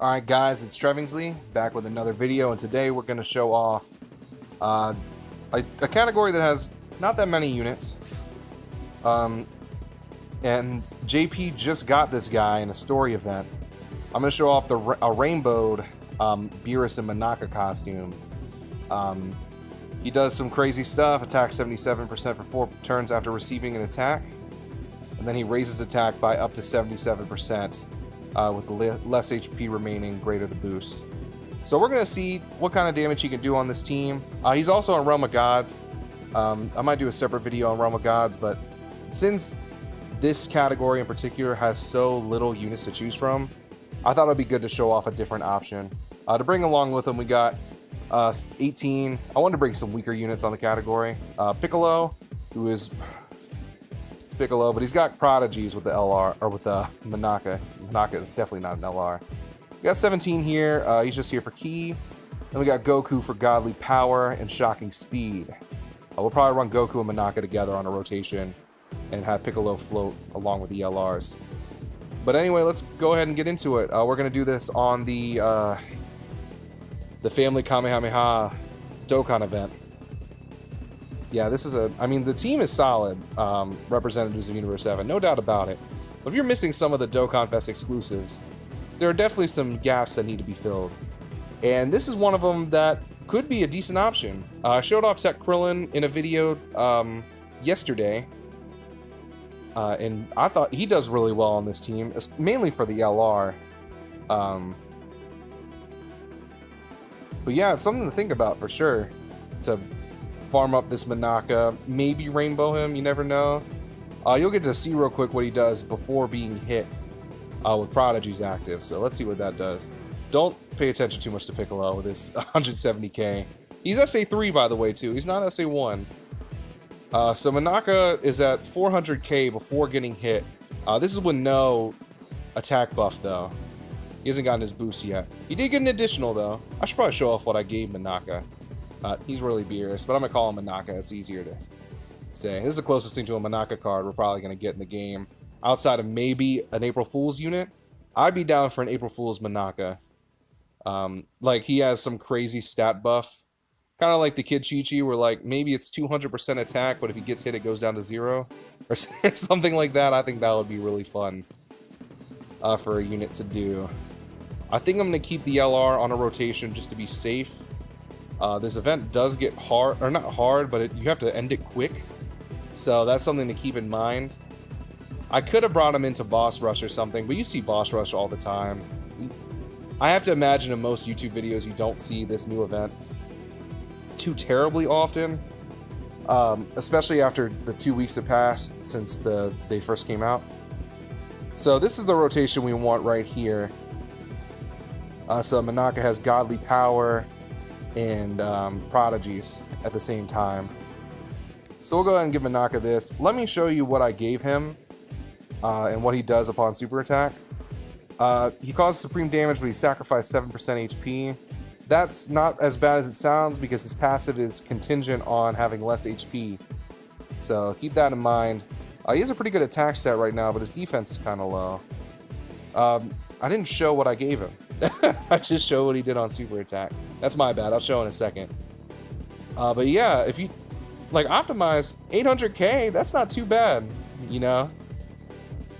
Alright guys, it's Trevingsley, back with another video, and today we're going to show off a category that has not that many units. And JP just got this guy in a story event. I'm going to show off a rainbowed Beerus and Monaka costume. He does some crazy stuff, attacks 77% for 4 turns after receiving an attack, and then he raises attack by up to 77%. With the less HP remaining, greater the boost. So we're going to see what kind of damage he can do on this team. He's also on Realm of Gods. I might do a separate video on Realm of Gods, but since this category in particular has so little units to choose from, I thought it would be good to show off a different option. To bring along with him, we got 18. I wanted to bring some weaker units on the category. Piccolo, who is... Piccolo, but he's got prodigies with the LR, or with the Monaka. Monaka is definitely not an LR. We got 17 here. He's just here for Ki. Then we got Goku for godly power and shocking speed. We'll probably run Goku and Monaka together on a rotation and have Piccolo float along with the LRs. But anyway, let's go ahead and get into it. We're gonna do this on the Family Kamehameha Dokkan event. Yeah, this is I mean, the team is solid, representatives of Universe 7, no doubt about it. But if you're missing some of the Dokkan Fest exclusives, there are definitely some gaps that need to be filled. And this is one of them that could be a decent option. I showed off Tech Krillin in a video yesterday, and I thought he does really well on this team, mainly for the LR. But yeah, it's something to think about for sure, to farm up this Monaka, maybe rainbow him, you never know. You'll get to see real quick what he does before being hit with Prodigies active, so let's see what that does. Don't pay attention too much to Piccolo with his 170k. He's SA3, by the way, too. He's not SA1. So Monaka is at 400k before getting hit. This is with no attack buff, though. He hasn't gotten his boost yet. He did get an additional, though. I should probably show off what I gave Monaka. He's really Beerus, but I'm gonna call him Monaka. It's easier to say. This is the closest thing to a Monaka card we're probably gonna get in the game, outside of maybe an April Fool's unit. I'd be down for an April Fool's Monaka. Like, he has some crazy stat buff, kind of like the Kid Chi-Chi, where like maybe it's 200% attack, but if he gets hit, it goes down to 0, or something like that. I think that would be really fun for a unit to do. I think I'm gonna keep the LR on a rotation just to be safe. This event does get hard, or not hard, but you have to end it quick. So that's something to keep in mind. I could have brought him into Boss Rush or something, but you see Boss Rush all the time. I have to imagine in most YouTube videos you don't see this new event too terribly often. Especially after the 2 weeks have passed since they first came out. So this is the rotation we want right here. So Monaka has godly power and prodigies at the same time. So we'll go ahead and give Monaka this. Let me show you what I gave him and what he does upon super attack. He causes supreme damage, but he sacrificed 7% HP. That's not as bad as it sounds because his passive is contingent on having less HP. So keep that in mind. He has a pretty good attack stat right now, but his defense is kind of low. I didn't show what I gave him. I just showed what he did on super attack. That's my bad. I'll show in a second. But yeah, if you like optimize 800k, that's not too bad, you know.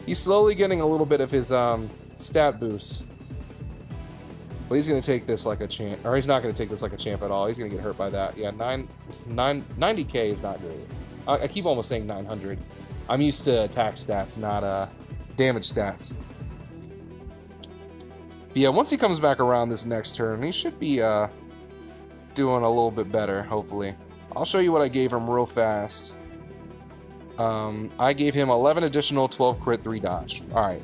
He's slowly getting a little bit of his stat boost, but he's gonna take this like a champ, or he's not gonna take this like a champ at all. He's gonna get hurt by that. Yeah, 90k is not great. I keep almost saying 900. I'm used to attack stats, not damage stats. But yeah, once he comes back around this next turn, he should be doing a little bit better, hopefully. I'll show you what I gave him real fast. I gave him 11 additional, 12 crit, 3 dodge. Alright,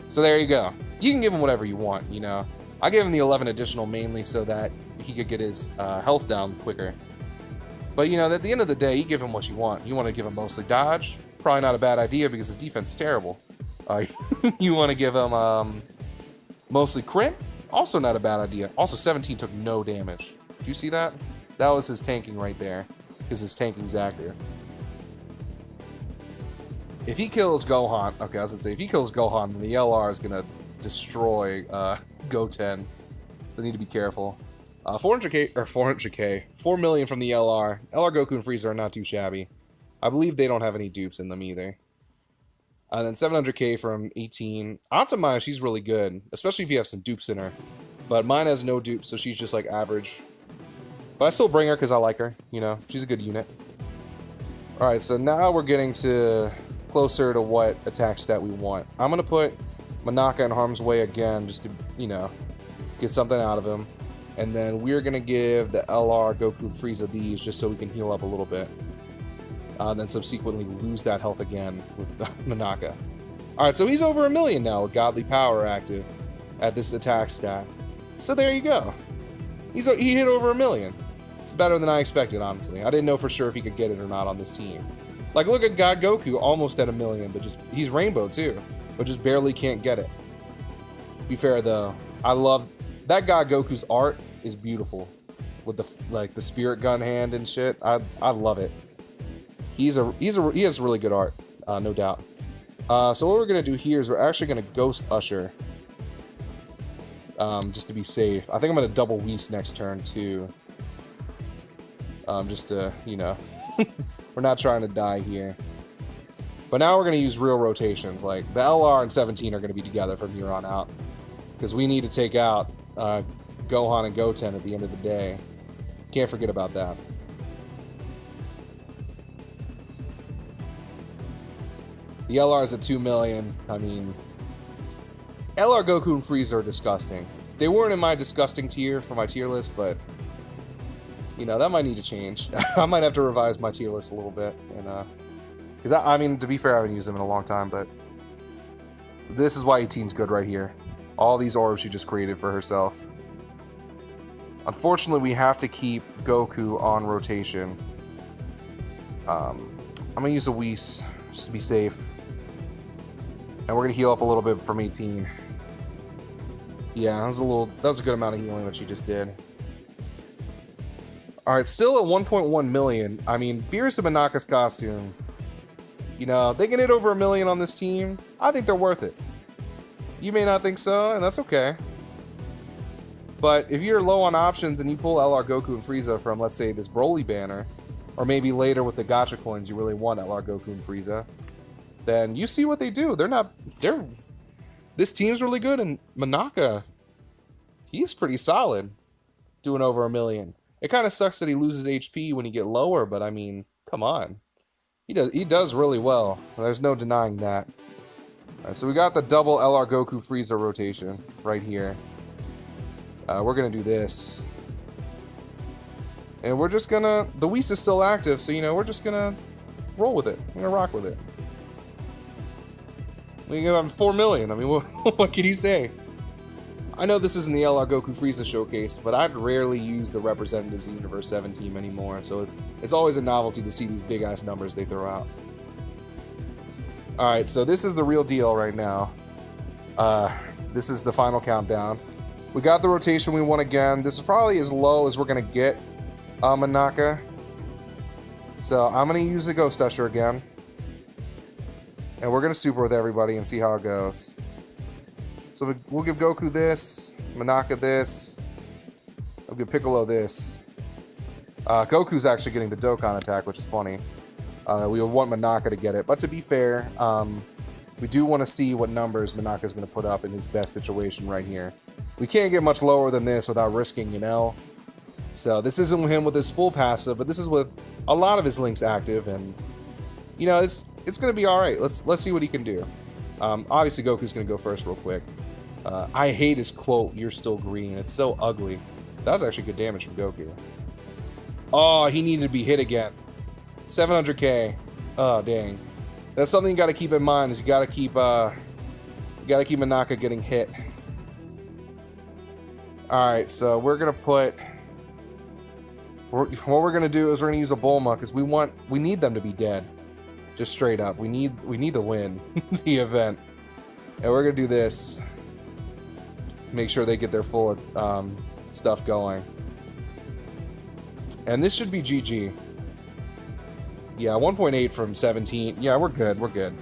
so there you go. You can give him whatever you want, you know. I gave him the 11 additional mainly so that he could get his health down quicker. But, you know, at the end of the day, you give him what you want. You want to give him mostly dodge? Probably not a bad idea because his defense is terrible. You want to give him mostly crit? Also not a bad idea. Also, 17 took no damage. Did you see that? That was his tanking right there, because his tanking's active. If he kills Gohan, okay, I was gonna say, if he kills Gohan, then the LR is gonna destroy Goten. So I need to be careful. 400k, or 400k, 4 million from the LR. LR Goku and Frieza are not too shabby. I believe they don't have any dupes in them either. And then 700k from 18. Optima, she's really good, especially if you have some dupes in her. But mine has no dupes, so she's just like average. But I still bring her because I like her, you know, she's a good unit. Alright, so now we're getting to closer to what attack stat we want. I'm going to put Monaka in harm's way again, just to, you know, get something out of him. And then we're going to give the LR, Goku, and Frieza these just so we can heal up a little bit. Then subsequently lose that health again with Monaka. Alright, so he's over 1 million now with Godly Power active at this attack stat. So there you go. He hit over 1 million. It's better than I expected, honestly. I didn't know for sure if he could get it or not on this team. Like, look at God Goku, almost at 1 million, but he's Rainbow too, but just barely can't get it. Be fair though, I love that God Goku's art is beautiful with the spirit gun hand and shit. I love it. He has really good art, no doubt. So what we're gonna do here is we're actually gonna Ghost Usher, just to be safe. I think I'm gonna double Whis next turn too. Just to, you know, we're not trying to die here. But now we're going to use real rotations. Like, the LR and 17 are going to be together from here on out. Because we need to take out Gohan and Goten at the end of the day. Can't forget about that. The LR is at 2 million. I mean, LR, Goku, and Frieza are disgusting. They weren't in my disgusting tier for my tier list, but you know, that might need to change. I might have to revise my tier list a little bit, and because I mean, to be fair, I haven't used them in a long time, but this is why 18's good right here. All these orbs she just created for herself. Unfortunately, we have to keep Goku on rotation. I'm gonna use a Whis just to be safe, and we're gonna heal up a little bit from 18. Yeah, that was a good amount of healing that she just did. Alright, still at 1.1 million. I mean, Beerus and Monaka's costume, you know, they can hit over 1 million on this team. I think they're worth it. You may not think so, and that's okay. But if you're low on options and you pull LR Goku and Frieza from, let's say, this Broly banner, or maybe later with the gacha coins you really want LR Goku and Frieza, then you see what they do. This team's really good, and Monaka, he's pretty solid, doing over 1 million. It kind of sucks that he loses HP when you get lower, but I mean, come on. He does really well. There's no denying that. Alright, so we got the double LR Goku Frieza rotation right here. We're gonna do this. And we're just gonna... The Whis is still active, so you know, we're just gonna roll with it. We're gonna rock with it. We have 4 million. I mean, what can you say? I know this isn't the LR Goku Frieza showcase, but I'd rarely use the Representatives of Universe 7 team anymore, so it's always a novelty to see these big-ass numbers they throw out. Alright, so this is the real deal right now. This is the final countdown. We got the rotation we want again. This is probably as low as we're going to get Monaka. So I'm going to use the Ghost Usher again. And we're going to super with everybody and see how it goes. So we'll give Goku this, Monaka this, I'll give Piccolo this. Goku's actually getting the Dokkan attack, which is funny. We want Monaka to get it, but to be fair, we do want to see what numbers Monaka's going to put up in his best situation right here. We can't get much lower than this without risking an L. So this isn't him with his full passive, but this is with a lot of his links active, and you know, it's going to be all right. Let's see what he can do. Obviously, Goku's going to go first real quick. I hate his quote, "You're still green." It's so ugly. That was actually good damage from Goku. Oh, he needed to be hit again. 700k. Oh, dang. That's something you got to keep in mind. Is you got to keep Monaka getting hit. All right, so we're gonna put. What we're gonna do is we're gonna use a Bulma because we need them to be dead. Just straight up, we need to win the event, and we're gonna do this. Make sure they get their full stuff going, and this should be GG. Yeah, 1.8 from 17. Yeah, we're good. We're good.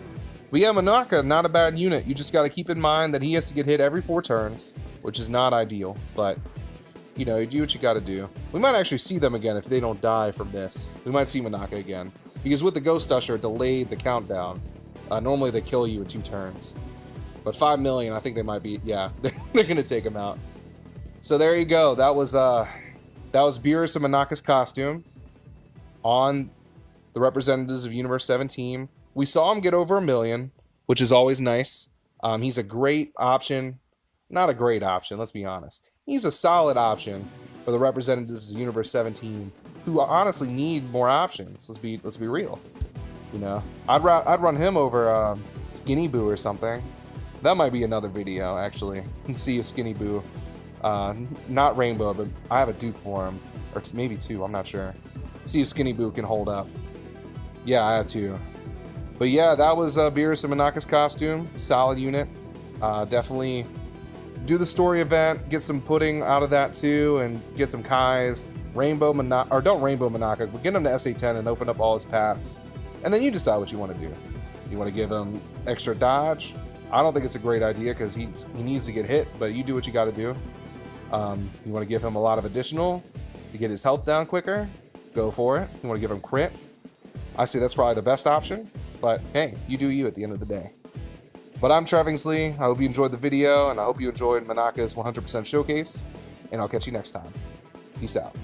But yeah, Monaka, not a bad unit. You just got to keep in mind that he has to get hit every 4 turns, which is not ideal. But, you know, you do what you got to do. We might actually see them again if they don't die from this. We might see Monaka again. Because with the Ghost Usher, it delayed the countdown. Normally they kill you in 2 turns. But 5 million, I think they might be, yeah, they're going to take him out. So there you go. That was Beerus and Monaka's costume on the representatives of Universe 17. We saw him get over 1 million, which is always nice. He's a great option. Not a great option, let's be honest. He's a solid option for the representatives of Universe 17, who honestly need more options. Let's be real. You know, I'd run him over Skinny Boo or something. That might be another video, actually. And see if Skinny Boo, not Rainbow, but I have a Duke for him, or maybe 2. I'm not sure. See if Skinny Boo can hold up. Yeah, I have 2. But yeah, that was Beerus and Monaka's costume. Solid unit. Definitely do the story event, get some pudding out of that too, and get some Kais. Rainbow Monaka, or don't Rainbow Monaka, but get him to SA10 and open up all his paths. And then you decide what you want to do. You want to give him extra dodge? I don't think it's a great idea because he needs to get hit, but you do what you got to do. You want to give him a lot of additional to get his health down quicker? Go for it. You want to give him crit? I say that's probably the best option, but hey, you do you at the end of the day. But I'm Trevingsley. I hope you enjoyed the video, and I hope you enjoyed Monaka's 100% showcase, and I'll catch you next time. Peace out.